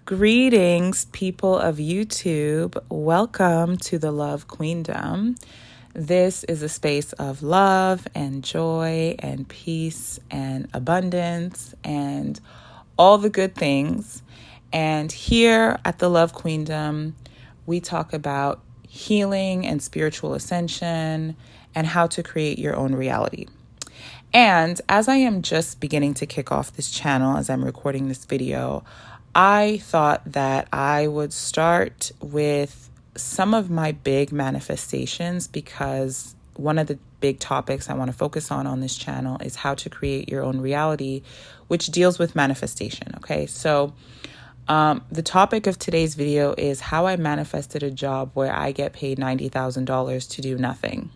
Greetings, people of YouTube. Welcome to the Love Queendom. This is a space of love and joy and peace and abundance and all the good things. And here at the Love Queendom, we talk about healing and spiritual ascension and how to create your own reality. And as I am just beginning to kick off this channel as I'm recording this video, I thought that I would start with some of my big manifestations because one of the big topics I want to focus on this channel is how to create your own reality, which deals with manifestation. Okay, so the topic of today's video is how I manifested a job where I get paid $90,000 to do nothing.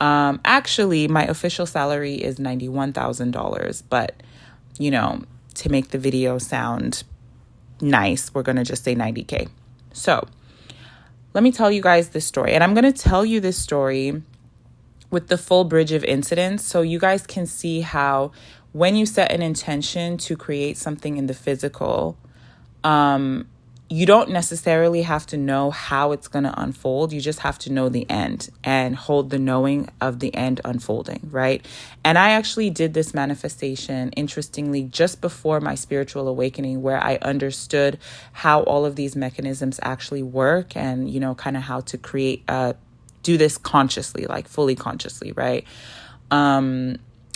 Actually, my official salary is $91,000, but to make the video sound nice, we're going to just say 90K. So let me tell you guys this story. And I'm going to tell you this story with the full bridge of incidents so you guys can see how when you set an intention to create something in the physical, you don't necessarily have to know how it's going to unfold. You just have to know the end and hold the knowing of the end unfolding, right? And I actually did this manifestation, interestingly, just before my spiritual awakening, where I understood how all of these mechanisms actually work and, kind of how to do this consciously, like fully consciously, right?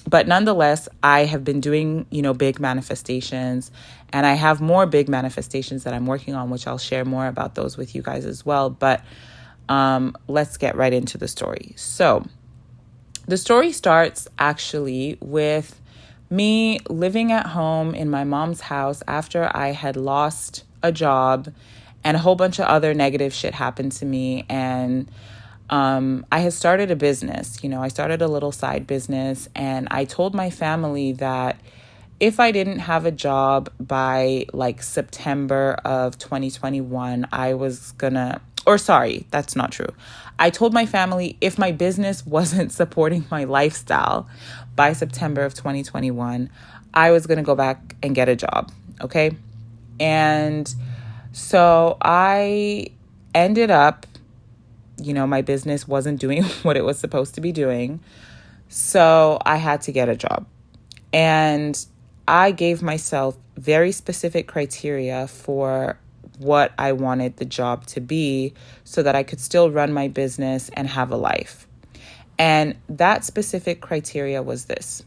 But nonetheless, I have been doing, big manifestations, and I have more big manifestations that I'm working on, which I'll share more about those with you guys as well. But let's get right into the story. So the story starts actually with me living at home in my mom's house after I had lost a job and a whole bunch of other negative shit happened to me. And I had started a business, I started a little side business, and I told my family that if I didn't have a job by September of 2021, that's not true. I told my family if my business wasn't supporting my lifestyle by September of 2021, I was going to go back and get a job. Okay. And so I ended up, my business wasn't doing what it was supposed to be doing. So I had to get a job. And I gave myself very specific criteria for what I wanted the job to be so that I could still run my business and have a life. And that specific criteria was this.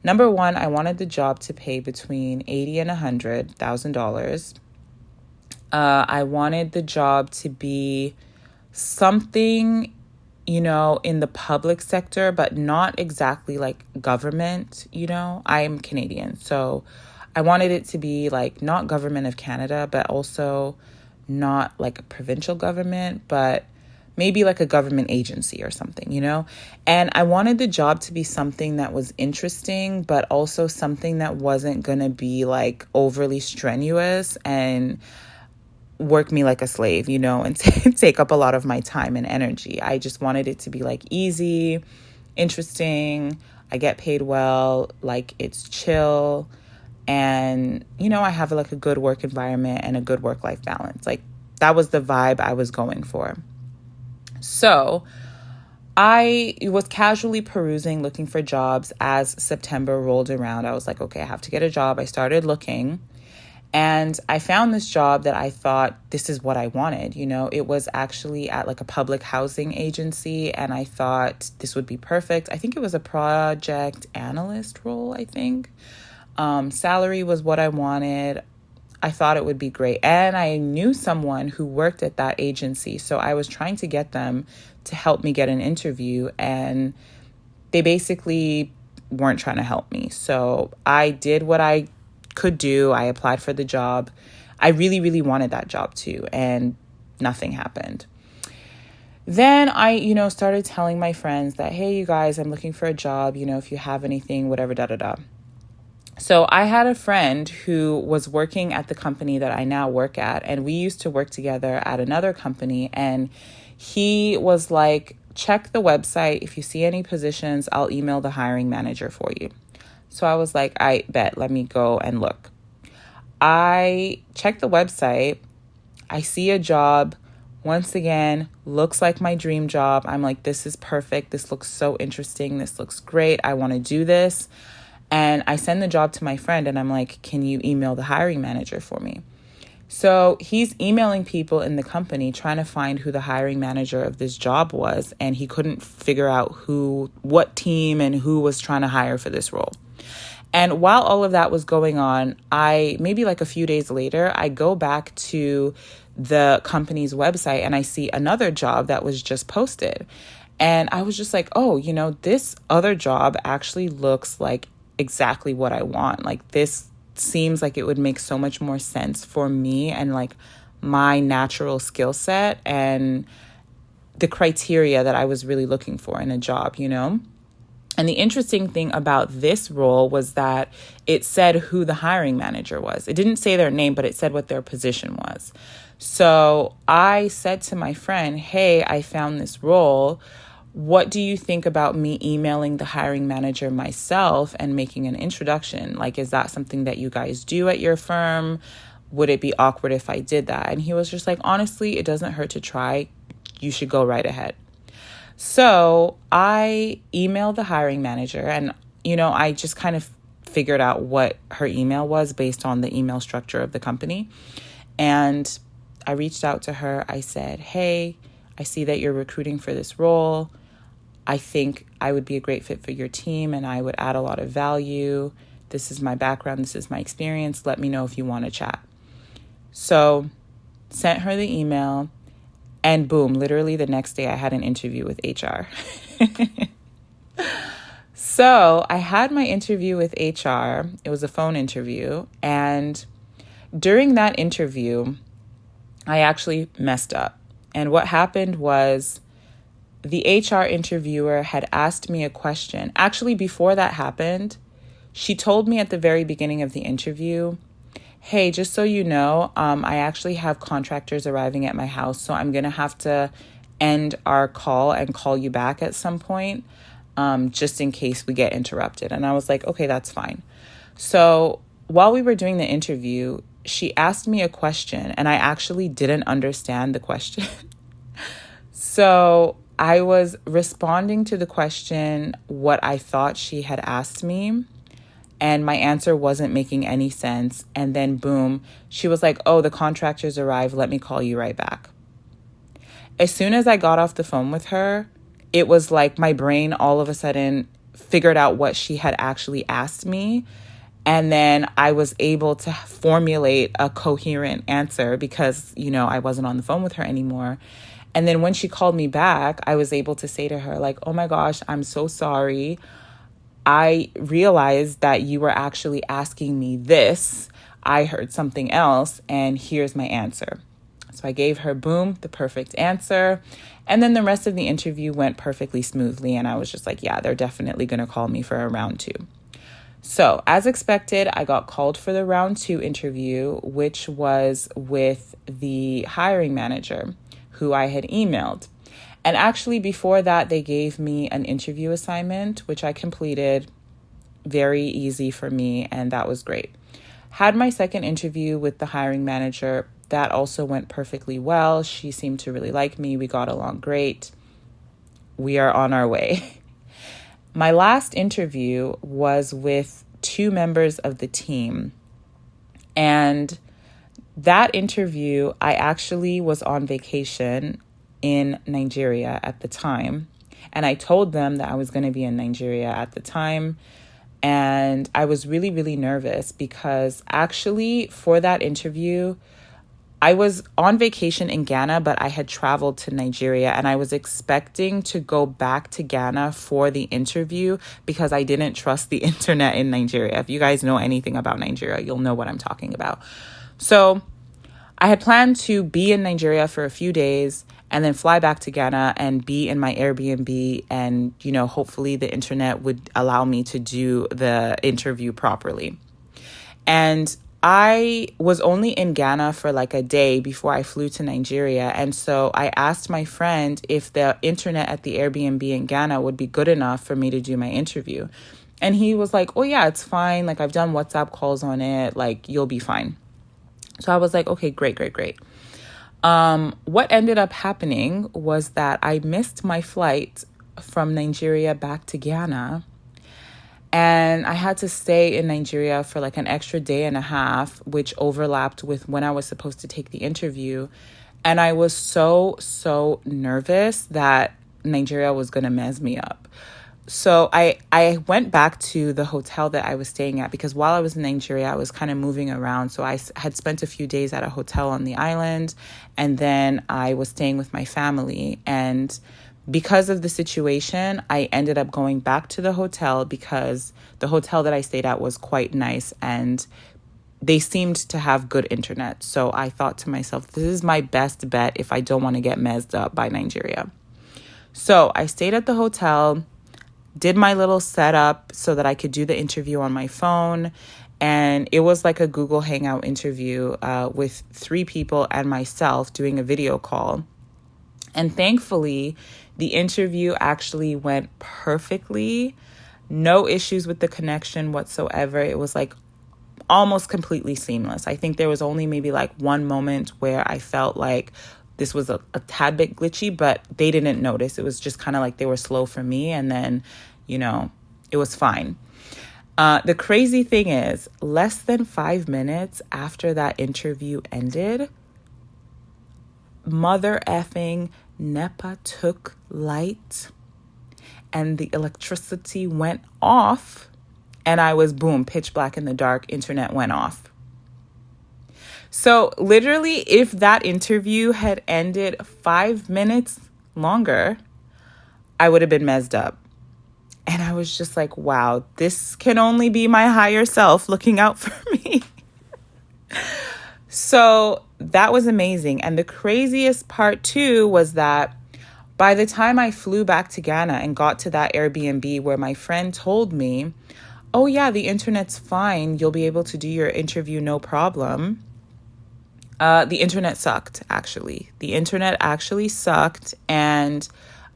Number one, I wanted the job to pay between $80,000 and $100,000. I wanted the job to be something, in the public sector, but not exactly like government. I'm Canadian, so I wanted it to be not government of Canada, but also not like a provincial government, but maybe like a government agency or something, And I wanted the job to be something that was interesting, but also something that wasn't going to be overly strenuous and work me like a slave, and take up a lot of my time and energy. I just wanted it to be easy, interesting. I get paid well, it's chill. And, I have a good work environment and a good work-life balance. That was the vibe I was going for. So I was casually perusing, looking for jobs as September rolled around. I was like, okay, I have to get a job. I started looking. And I found this job that I thought this is what I wanted. It was actually at a public housing agency. And I thought this would be perfect. I think it was a project analyst role, I think. Salary was what I wanted. I thought it would be great. And I knew someone who worked at that agency. So I was trying to get them to help me get an interview. And they basically weren't trying to help me. So I did what I could do. I applied for the job. I really, really wanted that job too, and nothing happened. Then I, started telling my friends that, hey, you guys, I'm looking for a job, if you have anything, whatever, So I had a friend who was working at the company that I now work at, and we used to work together at another company, and he was like, check the website. If you see any positions, I'll email the hiring manager for you. So I was like, I bet, let me go and look. I check the website. I see a job. Once again, looks like my dream job. I'm like, this is perfect. This looks so interesting. This looks great. I want to do this. And I send the job to my friend and I'm like, can you email the hiring manager for me? So he's emailing people in the company trying to find who the hiring manager of this job was. And he couldn't figure out what team and who was trying to hire for this role. And while all of that was going on, maybe like a few days later, I go back to the company's website and I see another job that was just posted. And I was just like, oh, this other job actually looks like exactly what I want. Like, this seems like it would make so much more sense for me and like my natural skill set and the criteria that I was really looking for in a job, And the interesting thing about this role was that it said who the hiring manager was. It didn't say their name, but it said what their position was. So I said to my friend, hey, I found this role. What do you think about me emailing the hiring manager myself and making an introduction? Like, is that something that you guys do at your firm? Would it be awkward if I did that? And he was just like, honestly, it doesn't hurt to try. You should go right ahead. So I emailed the hiring manager and, I just kind of figured out what her email was based on the email structure of the company. And I reached out to her. I said, hey, I see that you're recruiting for this role. I think I would be a great fit for your team and I would add a lot of value. This is my background. This is my experience. Let me know if you want to chat. So sent her the email and boom, literally the next day I had an interview with HR. So I had my interview with HR. It was a phone interview. And during that interview, I actually messed up. And what happened was the HR interviewer had asked me a question. Actually, before that happened, she told me at the very beginning of the interview, hey, just so you know, I actually have contractors arriving at my house, so I'm going to have to end our call and call you back at some point, just in case we get interrupted. And I was like, okay, that's fine. So while we were doing the interview, she asked me a question and I actually didn't understand the question. So I was responding to the question what I thought she had asked me, and my answer wasn't making any sense. And then boom, she was like, oh, the contractors arrived. Let me call you right back. As soon as I got off the phone with her, it was like my brain all of a sudden figured out what she had actually asked me. And then I was able to formulate a coherent answer because, I wasn't on the phone with her anymore. And then when she called me back, I was able to say to her, like, oh my gosh, I'm so sorry. I realized that you were actually asking me this. I heard something else, and here's my answer. So I gave her, boom, the perfect answer. And then the rest of the interview went perfectly smoothly. And I was just like, yeah, they're definitely going to call me for a round 2. So as expected, I got called for the round 2 interview, which was with the hiring manager who I had emailed. And actually before that, they gave me an interview assignment, which I completed. Very easy for me, and that was great. Had my second interview with the hiring manager. That also went perfectly well. She seemed to really like me. We got along great. We are on our way. My last interview was with 2 members of the team. And that interview, I actually was on vacation in Nigeria at the time. And I told them that I was going to be in Nigeria at the time. And I was really, really nervous because actually for that interview, I was on vacation in Ghana, but I had traveled to Nigeria and I was expecting to go back to Ghana for the interview because I didn't trust the internet in Nigeria. If you guys know anything about Nigeria, you'll know what I'm talking about. So I had planned to be in Nigeria for a few days and then fly back to Ghana and be in my Airbnb. And, hopefully the internet would allow me to do the interview properly. And I was only in Ghana for like a day before I flew to Nigeria. And so I asked my friend if the internet at the Airbnb in Ghana would be good enough for me to do my interview. And he was like, oh yeah, it's fine. Like I've done WhatsApp calls on it. Like you'll be fine. So I was like, okay, great, great, great. What ended up happening was that I missed my flight from Nigeria back to Ghana. And I had to stay in Nigeria for like an extra day and a half, which overlapped with when I was supposed to take the interview. And I was so nervous that Nigeria was going to mess me up. So I went back to the hotel that I was staying at, because while I was in Nigeria, I was kind of moving around. So I had spent a few days at a hotel on the island, and then I was staying with my family. And because of the situation, I ended up going back to the hotel, because the hotel that I stayed at was quite nice and they seemed to have good internet. So I thought to myself, this is my best bet if I don't want to get messed up by Nigeria. So I stayed at the hotel, did my little setup so that I could do the interview on my phone. And it was like a Google Hangout interview with 3 people and myself doing a video call. And thankfully, the interview actually went perfectly. No issues with the connection whatsoever. It was like almost completely seamless. I think there was only maybe like one moment where I felt like this was a tad bit glitchy, but they didn't notice. It was just kind of like they were slow for me. And then, it was fine. The crazy thing is, less than 5 minutes after that interview ended, mother effing NEPA took light and the electricity went off, and I was, boom, pitch black in the dark, internet went off. So literally, if that interview had ended 5 minutes longer, I would have been messed up. And I was just like, wow, this can only be my higher self looking out for me. So that was amazing. And the craziest part too was that by the time I flew back to Ghana and got to that Airbnb where my friend told me, oh yeah, the internet's fine, you'll be able to do your interview no problem. The internet sucked, actually. The internet actually sucked, and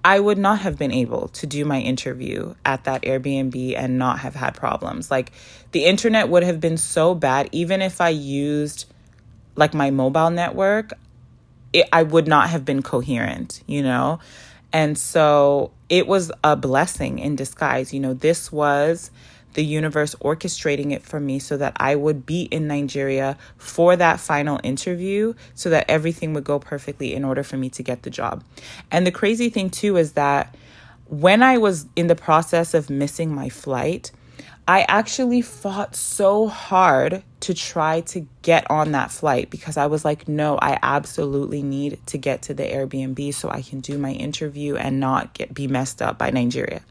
I would not have been able to do my interview at that Airbnb and not have had problems. Like, the internet would have been so bad, even if I used like my mobile network, I would not have been coherent, And so it was a blessing in disguise. This was the universe orchestrating it for me so that I would be in Nigeria for that final interview, so that everything would go perfectly in order for me to get the job. And the crazy thing too is that when I was in the process of missing my flight, I actually fought so hard to try to get on that flight, because I was like, no, I absolutely need to get to the Airbnb so I can do my interview and not be messed up by Nigeria.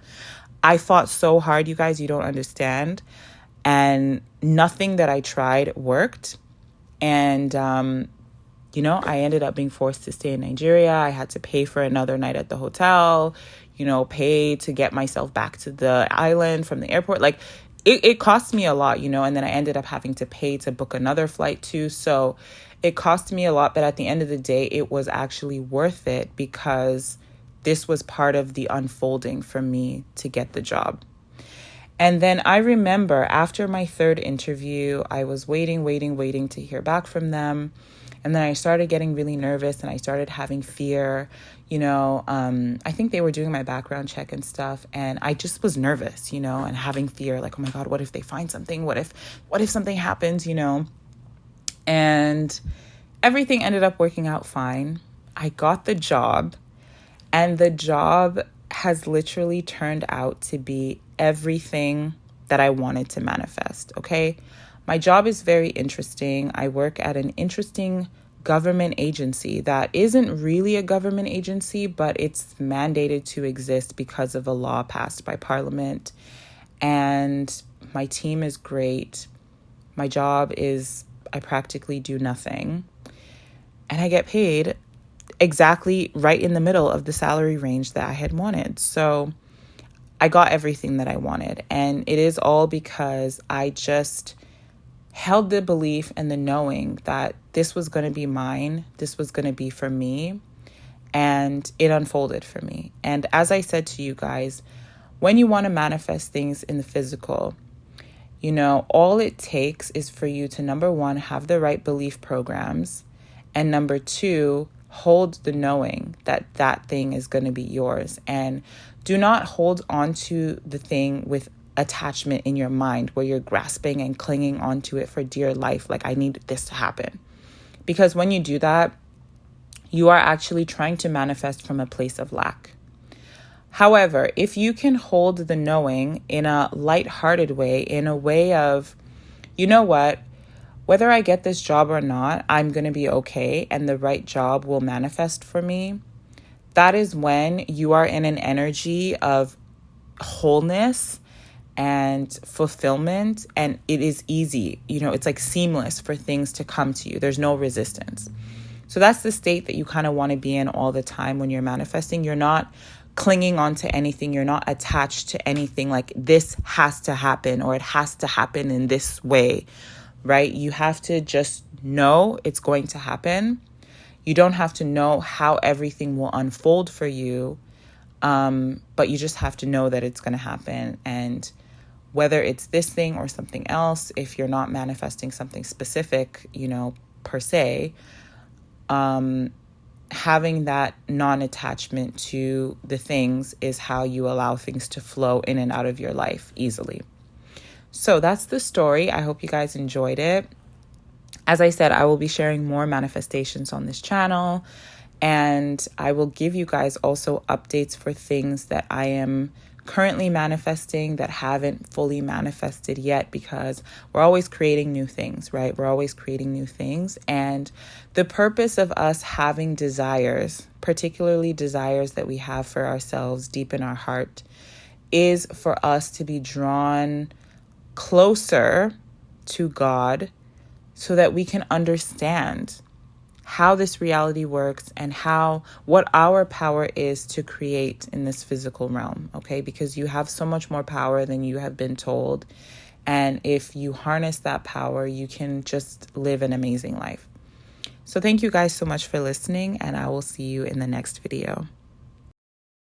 I fought so hard, you guys, you don't understand. And nothing that I tried worked. And, I ended up being forced to stay in Nigeria. I had to pay for another night at the hotel, pay to get myself back to the island from the airport. Like, it cost me a lot, and then I ended up having to pay to book another flight too. So it cost me a lot. But at the end of the day, it was actually worth it, because this was part of the unfolding for me to get the job. And then I remember after my 3rd interview, I was waiting to hear back from them. And then I started getting really nervous and I started having fear. I think they were doing my background check and stuff. And I just was nervous, and having fear, like, oh my God, what if they find something? What if something happens, And everything ended up working out fine. I got the job. And the job has literally turned out to be everything that I wanted to manifest, okay? My job is very interesting. I work at an interesting government agency that isn't really a government agency, but it's mandated to exist because of a law passed by Parliament. And my team is great. My job is, I practically do nothing. And I get paid exactly right in the middle of the salary range that I had wanted. So I got everything that I wanted. And it is all because I just held the belief and the knowing that this was going to be mine. This was going to be for me. And it unfolded for me. And as I said to you guys, when you want to manifest things in the physical, All it takes is for you to, number one, have the right belief programs, and number two, hold the knowing that that thing is going to be yours. And do not hold on to the thing with attachment in your mind where you're grasping and clinging onto it for dear life. Like, I need this to happen. Because when you do that, you are actually trying to manifest from a place of lack. However, if you can hold the knowing in a lighthearted way, in a way of, you know what, whether I get this job or not, I'm going to be okay, and the right job will manifest for me. That is when you are in an energy of wholeness and fulfillment, and it is easy. It's like seamless for things to come to you. There's no resistance. So that's the state that you kind of want to be in all the time when you're manifesting. You're not clinging on to anything. You're not attached to anything like this has to happen or it has to happen in this way, right? You have to just know it's going to happen. You don't have to know how everything will unfold for you, but you just have to know that it's going to happen. And whether it's this thing or something else, if you're not manifesting something specific, per se, having that non-attachment to the things is how you allow things to flow in and out of your life easily. So that's the story. I hope you guys enjoyed it. As I said, I will be sharing more manifestations on this channel, and I will give you guys also updates for things that I am currently manifesting that haven't fully manifested yet, because we're always creating new things, right? We're always creating new things. And the purpose of us having desires, particularly desires that we have for ourselves deep in our heart, is for us to be drawn closer to God so that we can understand how this reality works and what our power is to create in this physical realm, okay? Because you have so much more power than you have been told. And if you harness that power, you can just live an amazing life. So thank you guys so much for listening, and I will see you in the next video.